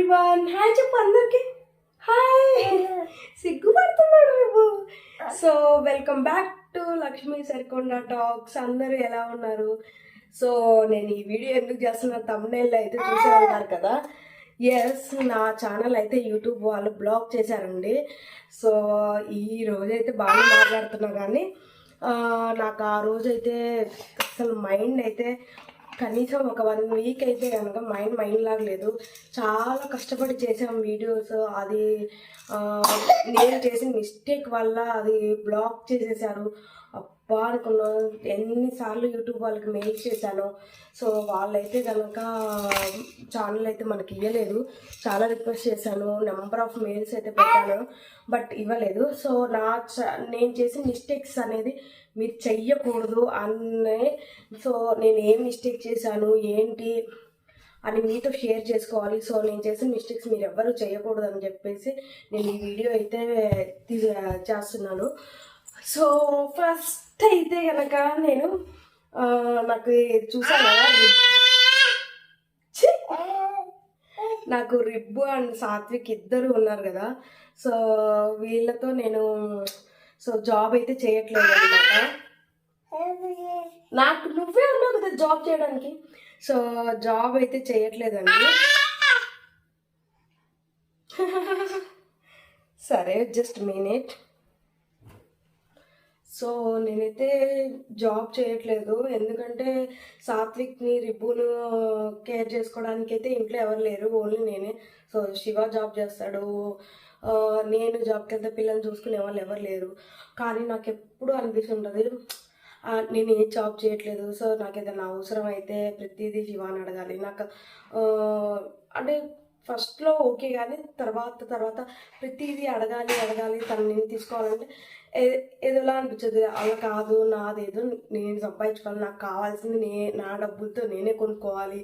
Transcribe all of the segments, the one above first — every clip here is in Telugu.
ఎవ్రీవన్, హాయ్ చెప్పు అందరికి. హాయ్, సిగ్గుపడుతున్నాడు రేపు. So welcome back to Lakshmi Sarikonda talks. అందరూ ఎలా ఉన్నారు? సో నేను ఈ వీడియో ఎందుకు చేస్తున్నా, thumbnail అయితే చూసే ఉంటారు కదా. ఎస్, నా ఛానల్ అయితే యూట్యూబ్ వాళ్ళు బ్లాక్ చేశారండి. సో ఈ రోజైతే బాగా మాట్లాడుతున్నా కానీ నాకు ఆ రోజైతే అసలు మైండ్ అయితే కనీసం ఒక 1 వీక్ అయితే కనుక మైండ్ లాగా లేదు. చాలా కష్టపడి చేసాం వీడియోస్. అది నేను చేసిన మిస్టేక్ వల్ల అది బ్లాక్ చేసేసారు. అబ్బా అనుకున్నాను. ఎన్నిసార్లు యూట్యూబ్ వాళ్ళకి మెయిల్ చేశాను. సో వాళ్ళైతే కనుక ఛానల్ అయితే మనకి ఇవ్వలేదు. చాలా రిక్వెస్ట్ చేశాను, నెంబర్ ఆఫ్ మెయిల్స్ అయితే పెట్టాను, బట్ ఇవ్వలేదు. సో నేను చేసిన మిస్టేక్స్ అనేది మీరు చెయ్యకూడదు అనే, సో నేను ఏం మిస్టేక్ చేశాను ఏంటి అని మీతో షేర్ చేసుకోవాలి. సో నేను చేసిన మిస్టేక్స్ మీరు ఎవ్వరూ చేయకూడదు అని చెప్పేసి నేను ఈ వీడియో అయితే చేస్తున్నాను. సో ఫస్ట్ అయితే కనుక నేను నాకు చూసాను కదా, నాకు రిబ్బు అండ్ సాత్విక్ ఇద్దరు ఉన్నారు కదా. సో వీళ్ళతో నేను జాబ్ అయితే చేయట్లేదు అనమాట. నాకు నువ్వే ఉన్నావు కదా జాబ్ చేయడానికి. సో జాబ్ అయితే చేయట్లేదండి. సరే, జస్ట్ మినిట్. సో నేనైతే జాబ్ చేయట్లేదు, ఎందుకంటే సాత్విక్ని రిబ్బును కేర్ చేసుకోవడానికి అయితే ఇంట్లో ఎవరు లేరు, ఓన్లీ నేనే. సో శివ జాబ్ చేస్తాడు, నేను జాబ్కి వెళ్తే పిల్లల్ని చూసుకునే వాళ్ళు ఎవరు లేరు. కానీ నాకు ఎప్పుడు అనిపిస్తుంటుంది నేను ఏ జాబ్ చేయట్లేదు. సో నాకు ఏదైనా అవసరం అయితే ప్రతిదీ శివాని అడగాలి. నాకు అంటే ఫస్ట్లో ఓకే, కానీ తర్వాత ప్రతిదీ అడగాలి తను నేను తీసుకోవాలంటే ఏదోలా అనిపించదు. అలా కాదు, నాదేదో నేను సంపాదించుకోవాలి, నాకు కావాల్సింది నా డబ్బులతో నేనే కొనుక్కోవాలి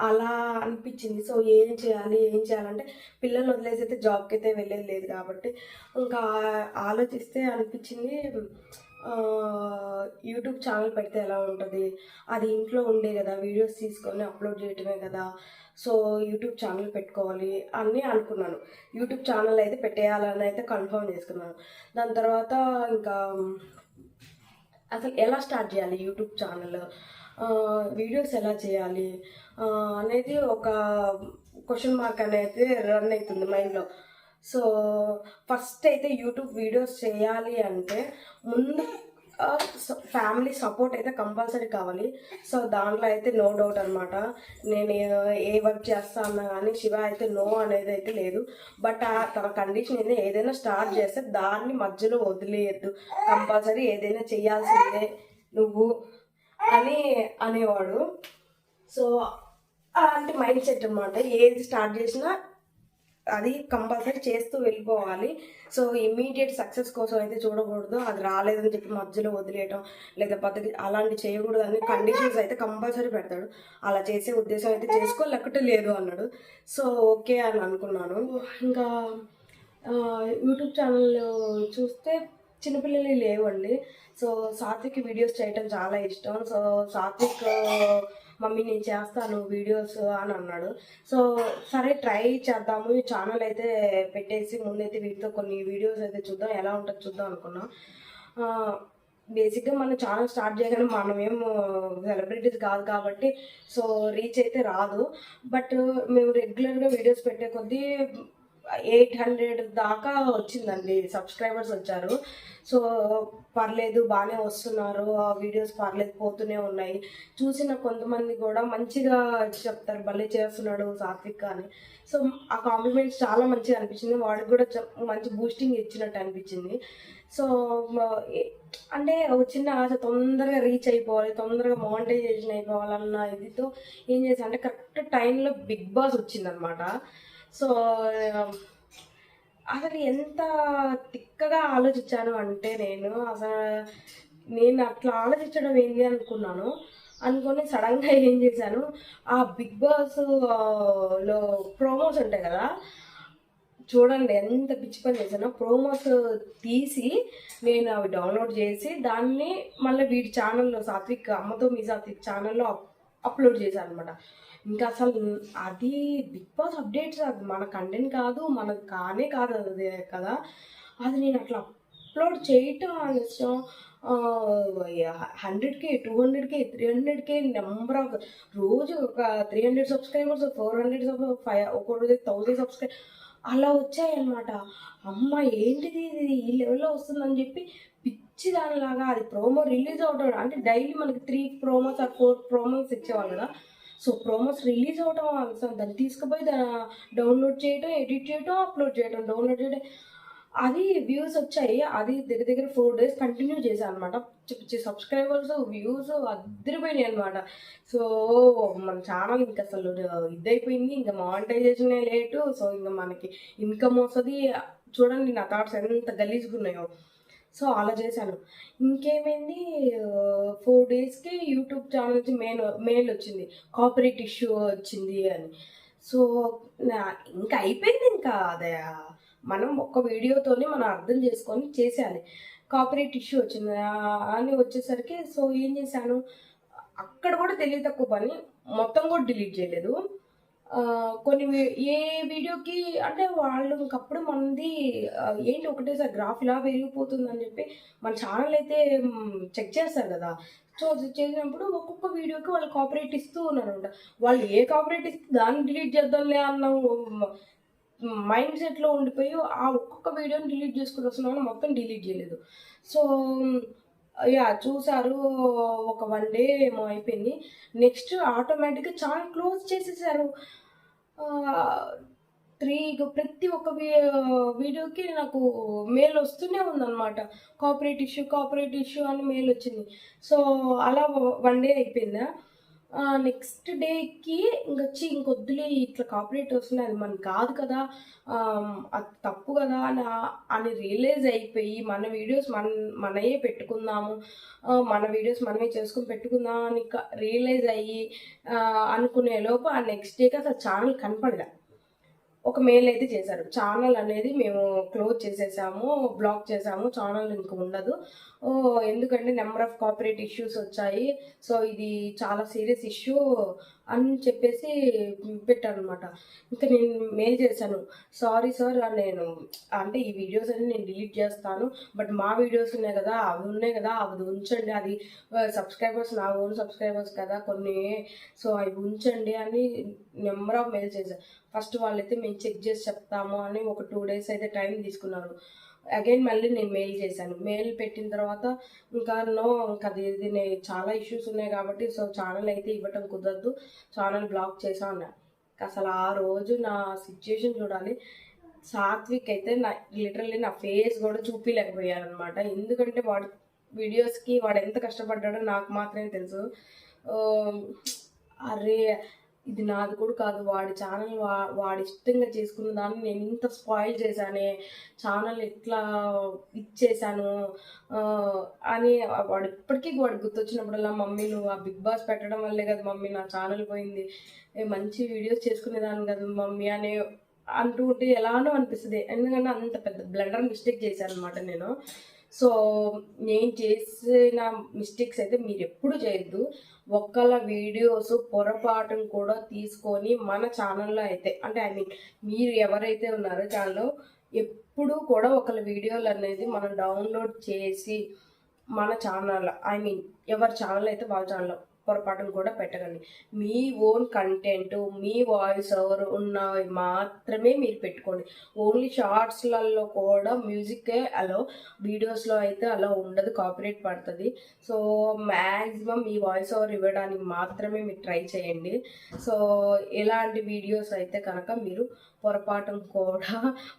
అలా అనిపించింది. సో ఏం చేయాలంటే పిల్లల్ని వదిలేసి అయితే జాబ్కి అయితే వెళ్ళేది లేదు కాబట్టి ఇంకా ఆలోచిస్తే అనిపించింది యూట్యూబ్ ఛానల్ పెడితే ఎలా ఉంటుంది, అది ఇంట్లో ఉండే కదా, వీడియోస్ తీసుకొని అప్లోడ్ చేయటమే కదా. సో యూట్యూబ్ ఛానల్ పెట్టుకోవాలి అని అనుకున్నాను. యూట్యూబ్ ఛానల్ అయితే పెట్టేయాలని అయితే కన్ఫర్మ్ చేసుకున్నాను. దాని తర్వాత ఇంకా అసలు ఎలా స్టార్ట్ చేయాలి యూట్యూబ్ ఛానల్, వీడియోస్ ఎలా చేయాలి అనేది ఒక క్వశ్చన్ మార్క్ అనేది రన్ అవుతుంది మైండ్లో. సో ఫస్ట్ అయితే యూట్యూబ్ వీడియోస్ చేయాలి అంటే ముందు ఫ్యామిలీ సపోర్ట్ అయితే కంపల్సరీ కావాలి. సో దాంట్లో అయితే నో డౌట్ అనమాట. నేను ఏ వర్క్ చేస్తా అన్నా కానీ శివ అయితే నో అనేది అయితే లేదు. బట్ తన కండిషన్ అయితే ఏదైనా స్టార్ట్ చేస్తే దాన్ని మధ్యలో వదిలేయద్దు, కంపల్సరీ ఏదైనా చేయాల్సిందే నువ్వు అని అనేవాడు. సో అలాంటి మైండ్ సెట్ అనమాట. ఏది స్టార్ట్ చేసినా అది కంపల్సరీ చేస్తూ వెళ్ళిపోవాలి. సో ఇమ్మీడియట్ సక్సెస్ కోసం అయితే చూడకూడదు, అది రాలేదని చెప్పి మధ్యలో వదిలేయటం లేకపోతే అలాంటి చేయకూడదు అని కండిషన్స్ అయితే కంపల్సరీ పెడతాడు. అలా చేసే ఉద్దేశం అయితే చేసుకోలేకపోతే లేదు అన్నాడు. సో ఓకే అని అనుకున్నాను. ఇంకా యూట్యూబ్ ఛానల్ చూస్తే చిన్నపిల్లలు లేవండి. సో సాత్విక్ వీడియోస్ చేయటం చాలా ఇష్టం. సో సాత్విక్ మమ్మీ నేను చేస్తాను వీడియోస్ అని అన్నాడు. సో సరే ట్రై చేద్దాము, ఈ ఛానల్ అయితే పెట్టేసి ముందైతే వీటితో కొన్ని వీడియోస్ అయితే చూద్దాం, ఎలా ఉంటుందో చూద్దాం అనుకున్నాం. బేసిక్గా మన ఛానల్ స్టార్ట్ చేయగానే మనం ఏం సెలబ్రిటీస్ కాదు కాబట్టి సో రీచ్ అయితే రాదు. బట్ మేము రెగ్యులర్గా వీడియోస్ పెట్టే కొద్దీ 800 దాకా వచ్చిందండి, సబ్స్క్రైబర్స్ వచ్చారు. సో పర్లేదు, బాగానే వస్తున్నారు, ఆ వీడియోస్ పర్లేదు పోతూనే ఉన్నాయి. చూసిన కొంతమంది కూడా మంచిగా చెప్తారు, భలే చేస్తున్నాడు సాత్విక్ అని. సో ఆ కాంప్లిమెంట్స్ చాలా మంచిగా అనిపించింది, వాడికి కూడా మంచి బూస్టింగ్ ఇచ్చినట్టు అనిపించింది. సో అంటే ఒక చిన్న ఆశ, తొందరగా రీచ్ అయిపోవాలి, తొందరగా మానిటైజేషన్ అయిపోవాలన్న ఇదితో ఏం చేశా అంటే కరెక్ట్ టైంలో బిగ్ బాస్ వచ్చిందనమాట. సో అసలు ఎంత తిక్కగా ఆలోచించాను అంటే నేను అట్లా ఆలోచించడం ఏంటి అనుకొని సడన్గా ఏం చేశాను, ఆ బిగ్ బాస్ లో ప్రోమోస్ ఉంటాయి కదా, చూడండి ఎంత పిచ్చి పని చేశాను. ప్రోమోస్ తీసి నేను అవి డౌన్లోడ్ చేసి దాన్ని మళ్ళీ వీడి ఛానల్లో, సాత్విక్ అమ్మతో మీ సాత్విక్ ఛానల్లో అప్లోడ్ చేశాను అనమాట. ఇంకా అసలు అది బిగ్ బాస్ అప్డేట్స్ అది మన కంటెంట్ కాదు, మనకు కానే కాదు అది కదా. అది నేను అట్లా అప్లోడ్ చేయటం ఆలస్యం 100K 200K 300K number of రోజు ఒక 300 సబ్స్క్రైబర్స్ 400 ఒక రోజు 1000 సబ్స్క్రైబ్ అలా వచ్చాయన్నమాట. అమ్మ ఏంటిది ఇది ఈ లెవెల్లో వస్తుందని చెప్పి పిచ్చి దానిలాగా అది ప్రోమో రిలీజ్ అవడం అంటే డైలీ మనకి 3 ప్రోమోస్ ఆర్ 4 ప్రోమోస్ ఇచ్చేవాళ్ళు కదా. సో ప్రోమోస్ రిలీజ్ అవడం దాన్ని తీసుకుపోయి డౌన్లోడ్ చేయడం, ఎడిట్ చేయడం, అప్లోడ్ చేయడం, డౌన్లోడ్ చేయడం, అది వ్యూస్ వచ్చాయి. అది దగ్గర దగ్గర 4 days కంటిన్యూ చేశాను అనమాట. పిచ్చి సబ్స్క్రైబర్స్ వ్యూస్ అద్దరిపోయినాయి అనమాట. సో మన ఛానల్ ఇంకా అసలు ఇదైపోయింది, ఇంకా మానిటైజేషన్ లేటు. సో ఇంకా మనకి ఇన్కమ్ వస్తుంది. చూడండి నా థాట్స్ ఎంత గలీజ్గా ఉన్నాయో. సో అలా చేశాను. ఇంకేమైంది 4 daysకి యూట్యూబ్ ఛానల్ నుంచి మెయిల్ వచ్చింది, కాపీరైట్ ఇష్యూ వచ్చింది అని. సో ఇంకా అయిపోయింది. ఇంకా అదే మనం ఒక్క వీడియోతోనే మనం అర్థం చేసుకొని చేసేయాలి. కాపీరైట్ ఇష్యూ వచ్చింది అని వచ్చేసరికి సో ఏం చేశాను, అక్కడ కూడా తెలివి తక్కువ పని, మొత్తం కూడా డిలీట్ చేయలేదు. కొన్ని ఏ వీడియోకి అంటే వాళ్ళు ఇంకప్పుడు మనది ఏంటి ఒకటేసారి గ్రాఫ్ ఇలా పెరిగిపోతుందని చెప్పి మన ఛానల్ అయితే చెక్ చేస్తారు కదా. సో చేసినప్పుడు ఒక్కొక్క వీడియోకి వాళ్ళు కాపీరైట్ ఇస్తూ ఉన్నారంట. వాళ్ళు ఏ కాపీరైట్ ఇస్తే దాన్ని డిలీట్ చేద్దాంలే అన్న మైండ్ సెట్లో ఉండిపోయి ఆ ఒక్కొక్క వీడియోని డిలీట్ చేసుకుని వస్తున్నాను, మొత్తం డిలీట్ చేయలేదు. సో చూసారు. ఒక 1 day ఏమో అయిపోయింది. నెక్స్ట్ ఆటోమేటిక్గా ఛానల్ క్లోజ్ చేసేసారు. ప్రతి ఒక్క వీడియోకి నాకు మెయిల్ వస్తూనే ఉందన్నమాట, కాపీరైట్ ఇష్యూ అని మెయిల్ వచ్చింది. సో అలా 1 day అయిపోయిందా. నెక్స్ట్ డేకి ఇంకొద్దులే ఇట్లా కాపీరైట్ వస్తున్నాయి, అది మనకు కాదు కదా, అది తప్పు కదా అని రియలైజ్ అయిపోయి మన వీడియోస్ మనయే పెట్టుకుందాము, మన వీడియోస్ మనమే చేసుకుని పెట్టుకుందాం అని రియలైజ్ అయ్యి అనుకునే లోపు ఆ నెక్స్ట్ డేకి అసలు ఛానల్ కనపడలే. ఒక మెయిల్ అయితే చేశారు, ఛానల్ అనేది మేము క్లోజ్ చేసేసాము, బ్లాక్ చేసాము, ఛానల్ ఇంక ఉండదు, ఎందుకంటే నెంబర్ ఆఫ్ కాపీరైట్ ఇష్యూస్ వచ్చాయి, సో ఇది చాలా సీరియస్ ఇష్యూ అని చెప్పేసి పెట్టారనమాట. ఇంకా నేను మెయిల్ చేశాను, సారీ సార్, నేను అంటే ఈ వీడియోస్ అన్ని నేను డిలీట్ చేస్తాను, బట్ మా వీడియోస్ ఉన్నాయి కదా, అవి ఉంచండి, అది సబ్స్క్రైబర్స్ నా ఓన్ సబ్స్క్రైబర్స్ కదా కొన్ని, సో అవి ఉంచండి అని నెంబర్ ఆఫ్ మెయిల్ చేశాను. ఫస్ట్ వాళ్ళైతే మేము చెక్ చేసి చెప్తాము అని ఒక 2 days అయితే టైం తీసుకున్నారు. అగైన్ మళ్ళీ నేను మెయిల్ చేశాను. మెయిల్ పెట్టిన తర్వాత ఇంకా ఇది చాలా ఇష్యూస్ ఉన్నాయి కాబట్టి సో ఛానల్ అయితే ఇవ్వటం కుదరదు, ఛానల్ బ్లాక్ చేసా అన్నా. అసలు ఆ రోజు నా సిచ్యుయేషన్ చూడాలి. సాత్విక్ అయితే లిటరల్లీ నా ఫేస్ కూడా చూపించలేకపోయాను అనమాట. ఎందుకంటే వాడు వీడియోస్కి వాడు ఎంత కష్టపడ్డాడో నాకు మాత్రమే తెలుసు. అరే ఇది నాది కూడా కాదు, వాడి ఛానల్ వాడి ఇష్టంగా చేసుకున్న దాన్ని నేను ఇంత స్పాయిల్ చేశానే, ఛానల్ ఎట్లా ఇచ్చేసాను అని వాడు ఇప్పటికీ గుర్తొచ్చినప్పుడల్లా, మమ్మీ నువ్వు ఆ బిగ్ బాస్ పెట్టడం వల్లే కదా మమ్మీ నా ఛానల్ పోయింది, మంచి వీడియోస్ చేసుకునేదాన్ని కదా మమ్మీ అని అంటూ ఉంటే ఎలానో అనిపిస్తుంది. ఎందుకంటే అంత పెద్ద బ్లండర్ మిస్టేక్ చేశాను అనమాట నేను. సో నేను చేసిన మిస్టేక్స్ అయితే మీరు ఎప్పుడు చేయొద్దు. ఒక్కళ్ళ వీడియోస్ పొరపాటును కూడా తీసుకొని మన ఛానల్లో అయితే అంటే మీరు ఎవరైతే ఉన్నారో ఛానల్లో ఎప్పుడు కూడా ఒకళ్ళ వీడియోలు అనేది మనం డౌన్లోడ్ చేసి మన ఛానల్ ఎవరి ఛానల్ అయితే వాళ్ళ ఛానల్లో పొరపాటును కూడా పెట్టకండి. మీ ఓన్ కంటెంట్, మీ వాయిస్ ఓవర్ ఉన్నవి మాత్రమే మీరు పెట్టుకోండి. ఓన్లీ షార్ట్స్లలో కూడా మ్యూజికే అలో, వీడియోస్లో అయితే అలా ఉండదు, కాపీరైట్ పడుతుంది. సో మ్యాక్సిమం మీ వాయిస్ ఓవర్ ఇవ్వడానికి మాత్రమే మీరు ట్రై చేయండి. సో ఎలాంటి వీడియోస్ అయితే కనుక మీరు పొరపాటును కూడా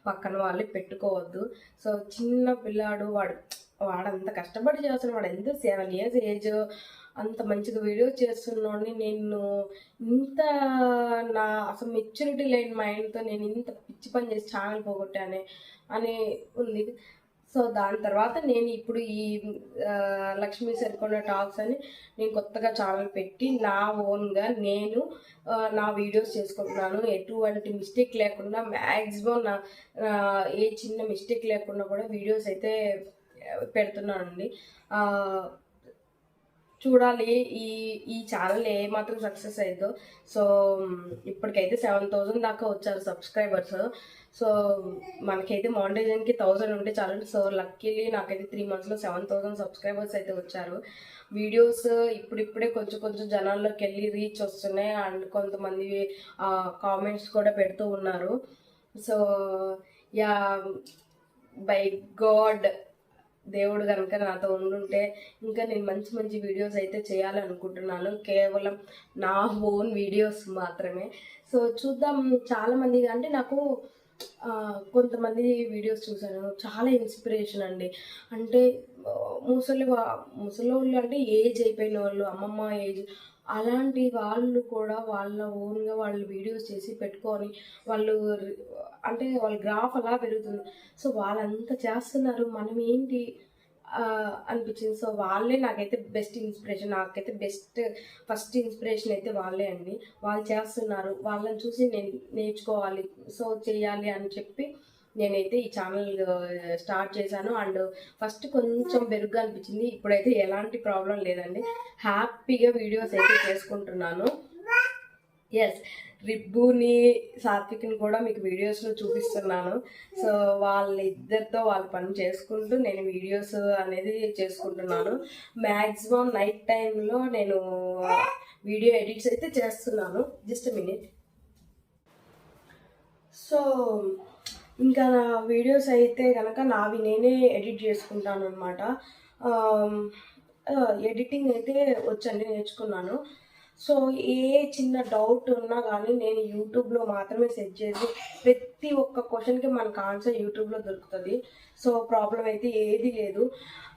పక్కన వాళ్ళే పెట్టుకోవద్దు. సో చిన్న పిల్లాడు వాడంత కష్టపడి చేస్తున్నాడు, వాడు ఎంత 7 years ఏజ్, అంత మంచిగా వీడియో చేస్తున్నాడిని నేను ఇంత అసలు మెచ్యూరిటీ లేని మైండ్తో నేను ఇంత పిచ్చి పని చేసి ఛానల్ పోగొట్టానే అని ఉంది. సో దాని తర్వాత నేను ఇప్పుడు ఈ లక్ష్మీ సరికొండ టాక్స్ అని నేను కొత్తగా ఛానల్ పెట్టి నా ఓన్గా నేను నా వీడియోస్ చేసుకుంటున్నాను. ఎటువంటి మిస్టేక్ లేకుండా మ్యాక్సిమం ఏ చిన్న మిస్టేక్ లేకుండా కూడా వీడియోస్ అయితే పెడుతున్నానండి. చూడాలి ఈ ఈ ఛానల్ ఏ మాత్రం సక్సెస్ అయిందో. సో ఇప్పటికైతే 7,000 దాకా వచ్చారు సబ్స్క్రైబర్స్. సో మనకైతే మానిటైజేషన్కి 1,000 ఉంటే చాలండి. సో లక్కీలీ నాకైతే 3 monthsలో 7,000 సబ్స్క్రైబర్స్ అయితే వచ్చారు. వీడియోస్ ఇప్పుడిప్పుడే కొంచెం కొంచెం జనాల్లోకి వెళ్ళి రీచ్ వస్తున్నాయి. అండ్ కొంతమంది కామెంట్స్ కూడా పెడుతూ ఉన్నారు. సో యా, బై గాడ్, దేవుడు కనుక నాతో ఉండుంటే ఇంకా నేను మంచి మంచి వీడియోస్ అయితే చేయాలనుకుంటున్నాను. కేవలం నా ఓన్ వీడియోస్ మాత్రమే. సో చూద్దాం. చాలామంది అంటే నాకు కొంతమంది వీడియోస్ చూశాను, చాలా ఇన్స్పిరేషన్ అండి. అంటే ముసలోళ్ళు అంటే ఏజ్ అయిపోయిన వాళ్ళు, అమ్మమ్మ ఏజ్, అలాంటి వాళ్ళు కూడా వాళ్ళ ఓన్గా వాళ్ళు వీడియోస్ చేసి పెట్టుకొని వాళ్ళు అంటే వాళ్ళ గ్రాఫ్ అలా పెరుగుతుంది. సో వాళ్ళంతా చేస్తున్నారు, మనం ఏంటి అనిపించింది. సో వాళ్ళే నాకైతే బెస్ట్ ఇన్స్పిరేషన్. నాకైతే ఫస్ట్ ఇన్స్పిరేషన్ అయితే వాళ్ళే అండి. వాళ్ళు చేస్తున్నారు, వాళ్ళని చూసి నేను నేర్చుకోవాలి, సో చేయాలి అని చెప్పి నేనైతే ఈ ఛానల్ స్టార్ట్ చేశాను. అండ్ ఫస్ట్ కొంచెం బెరుగ్గా అనిపించింది. ఇప్పుడైతే ఎలాంటి ప్రాబ్లం లేదండి, హ్యాపీగా వీడియోస్ అయితే చేసుకుంటున్నాను. ఎస్, రిబ్బుని సాత్విక్ని కూడా మీకు వీడియోస్లో చూపిస్తున్నాను. సో వాళ్ళిద్దరితో వాళ్ళ పని చేసుకుంటూ నేను వీడియోస్ అనేది చేసుకుంటున్నాను. మ్యాక్సిమం నైట్ టైంలో నేను వీడియో ఎడిట్స్ అయితే చేస్తున్నాను. Just minute. సో ఇంకా నా వీడియోస్ అయితే కనుక నావి నేనే ఎడిట్ చేసుకుంటాను అనమాట. ఎడిటింగ్ అయితే వచ్చండి, నేర్చుకున్నాను. సో ఏ చిన్న డౌట్ ఉన్నా కానీ నేను యూట్యూబ్లో మాత్రమే సెర్చ్ చేసి ప్రతి ఒక్క క్వశ్చన్కి మనకు ఆన్సర్ యూట్యూబ్లో దొరుకుతుంది. సో ప్రాబ్లం అయితే ఏది లేదు.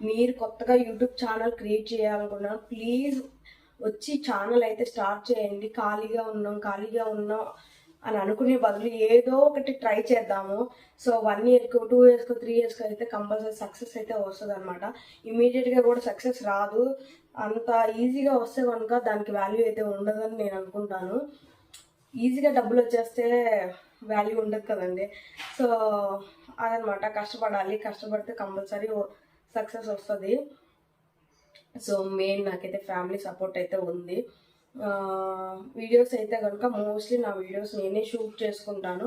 మీరు కొత్తగా యూట్యూబ్ ఛానల్ క్రియేట్ చేయాలనుకున్నాను, ప్లీజ్ వచ్చి ఛానల్ అయితే స్టార్ట్ చేయండి. ఖాళీగా ఉన్నాం అని అనుకునే బదులు ఏదో ఒకటి ట్రై చేద్దాము. సో 1 yearకో 2 yearsకో 3 yearsకో అయితే కంపల్సరీ సక్సెస్ అయితే వస్తుంది అనమాట. ఇమీడియట్గా కూడా సక్సెస్ రాదు. అంత ఈజీగా వస్తే కనుక దానికి వాల్యూ అయితే ఉండదని నేను అనుకుంటాను. ఈజీగా డబ్బులు వచ్చేస్తే వాల్యూ ఉండదు కదండి. సో అదనమాట, కష్టపడితే కంపల్సరీ సక్సెస్ వస్తుంది. సో మెయిన్ నాకైతే ఫ్యామిలీ సపోర్ట్ అయితే ఉంది. వీడియోస్ అయితే కనుక మోస్ట్లీ నా వీడియోస్ నేనే షూట్ చేసుకుంటాను.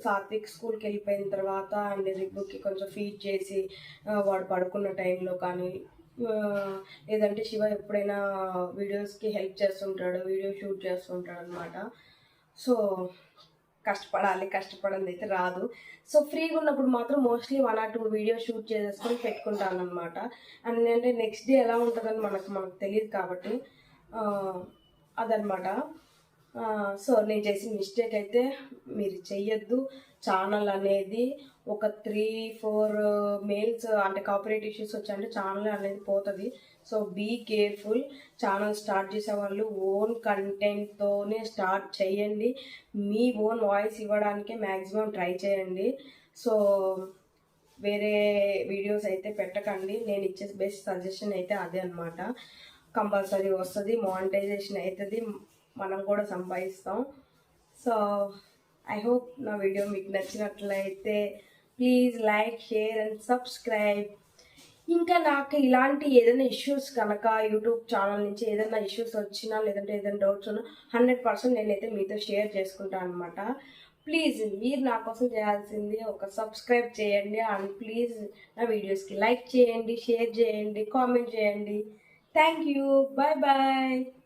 సాత్విక్ స్కూల్కి వెళ్ళిపోయిన తర్వాత అండ్ రిబ్బుకి కొంచెం ఫీడ్ చేసి వాడు పడుకున్న టైంలో కానీ, లేదంటే శివ ఎప్పుడైనా వీడియోస్కి హెల్ప్ చేస్తుంటాడు, వీడియో షూట్ చేస్తుంటాడు అనమాట. సో కష్టపడంది అయితే రాదు. సో ఫ్రీగా ఉన్నప్పుడు మాత్రం మోస్ట్లీ 1 or 2 వీడియోస్ షూట్ చేసేసుకొని పెట్టుకుంటాను అనమాట. అండ్ అంటే నెక్స్ట్ డే ఎలా ఉంటుందని మనకు తెలియదు కాబట్టి అదనమాట. సో నేను చేసిన మిస్టేక్ అయితే మీరు చెయ్యొద్దు. ఛానల్ అనేది ఒక 3-4 మెయిల్స్ అంటే కాపీరైట్ ఇష్యూస్ వచ్చాయంటే ఛానల్ అనేది పోతుంది. So be careful. Channel start చేసేవాళ్ళు ఓన్ కంటెంట్తోనే స్టార్ట్ చేయండి. మీ ఓన్ వాయిస్ ఇవ్వడానికే మ్యాక్సిమం ట్రై చేయండి. సో వేరే వీడియోస్ అయితే పెట్టకండి. నేను ఇచ్చే బెస్ట్ సజెషన్ అయితే అదే అనమాట. కంపల్సరీ వస్తుంది, మానిటైజేషన్ అవుతుంది, మనం కూడా సంపాదిస్తాం. సో ఐ హోప్ నా వీడియో మీకు నచ్చినట్లయితే please like, share and subscribe. ఇంకా నాకు ఇలాంటి ఏదైనా ఇష్యూస్ కనుక యూట్యూబ్ ఛానల్ నుంచి ఏదైనా ఇష్యూస్ వచ్చినా, లేదంటే ఏదైనా డౌట్స్ ఉన్నా 100% నేనైతే మీతో షేర్ చేసుకుంటాను అనమాట. ప్లీజ్ మీరు నా కోసం చేయాల్సింది ఒక సబ్స్క్రైబ్ చేయండి. అండ్ ప్లీజ్ నా వీడియోస్కి లైక్ చేయండి, షేర్ చేయండి, కామెంట్ చేయండి. Thank you. Bye bye.